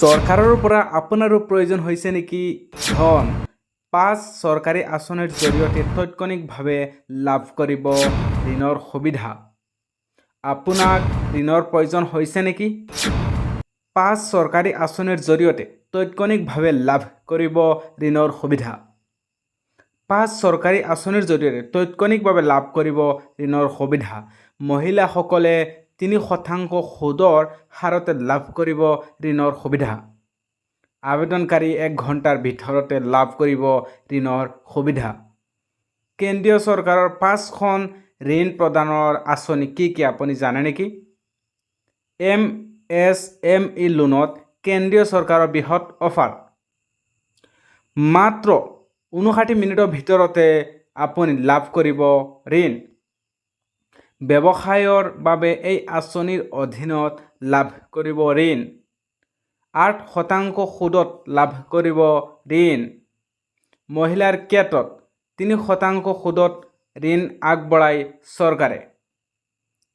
চৰকাৰৰ পৰা আপোনাৰো প্ৰয়োজন হৈছে নেকি ধন? 5 চৰকাৰী আঁচনিৰ জৰিয়তে তাৎক্ষণিকভাৱে লাভ কৰিব ঋণৰ সুবিধা। আপোনাক ঋণৰ প্ৰয়োজন হৈছে নেকি? 5 চৰকাৰী আঁচনিৰ জৰিয়তে তাৎক্ষণিকভাৱে লাভ কৰিব ঋণৰ সুবিধা। 5 চৰকাৰী আঁচনিৰ জৰিয়তে তাৎক্ষণিকভাৱে লাভ কৰিব ঋণৰ সুবিধা। মহিলাসকলে 3% সুদৰ হাৰতে লাভ কৰিব ঋণৰ সুবিধা। আবেদনকাৰী 1 ঘণ্টাৰ ভিতৰতে লাভ কৰিব ঋণৰ সুবিধা। কেন্দ্ৰীয় চৰকাৰৰ 5খন ঋণ প্ৰদানৰ আঁচনি কি কি আপুনি জানে নেকি? MSME লোনত কেন্দ্ৰীয় চৰকাৰৰ বৃহৎ অফাৰ। মাত্ৰ 59 মিনিটৰ ভিতৰতে আপুনি লাভ কৰিব ঋণ। ব্যৱসায়ৰ বাবে এই আঁচনিৰ অধীনত লাভ কৰিব ঋণ। 8% সুদত লাভ কৰিব ঋণ। মহিলাৰ ক্ষেত্ৰত 3% সুদত ঋণ আগবঢ়ায় চৰকাৰে।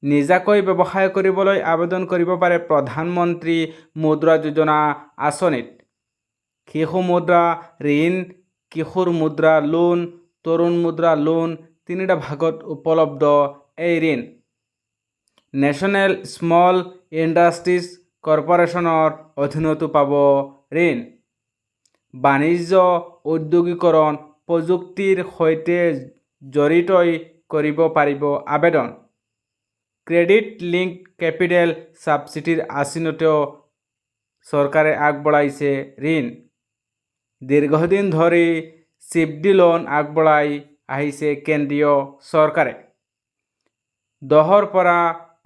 নিজাকৈ ব্যৱসায় কৰিবলৈ আবেদন কৰিব পাৰে প্ৰধানমন্ত্ৰী মুদ্ৰা যোজনা আঁচনিত। শিশু মুদ্ৰা ঋণ, কিশোৰ মুদ্ৰা লোন, তৰুণ মুদ্ৰা লোন 3টা ভাগত উপলব্ধ এই ঋণ। নেশ্যনেল স্মল ইণ্ডাষ্ট্ৰিজ কৰ্পোৰেশ্যনৰ অধীনতো পাব ঋণ। বাণিজ্য ঔদ্যোগিকৰণ প্ৰযুক্তিৰ সৈতে জড়িত কৰিব পাৰিব আবেদন। ক্ৰেডিট লিংক কেপিটেল ছাবচিডিৰ আঁচনিতো চৰকাৰে আগবঢ়াইছে ঋণ। দীৰ্ঘদিন ধৰি চিবডি লোন আগবঢ়াই আহিছে কেন্দ্ৰীয় চৰকাৰে। 10ৰ পৰা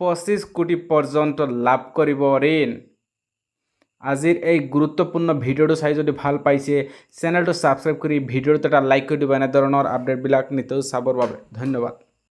25 কোটি পৰ্যন্ত লাভ কৰিব ঋণ। আজিৰ এই গুৰুত্বপূৰ্ণ ভিডিঅ'টো চাই যদি ভাল পাইছে চেনেলটো ছাবস্ক্ৰাইব কৰি ভিডিঅ'টো এটা লাইক কৰি দিব। এনেধৰণৰ আপডেটবিলাক নিতৌ চাবৰ বাবে ধন্যবাদ।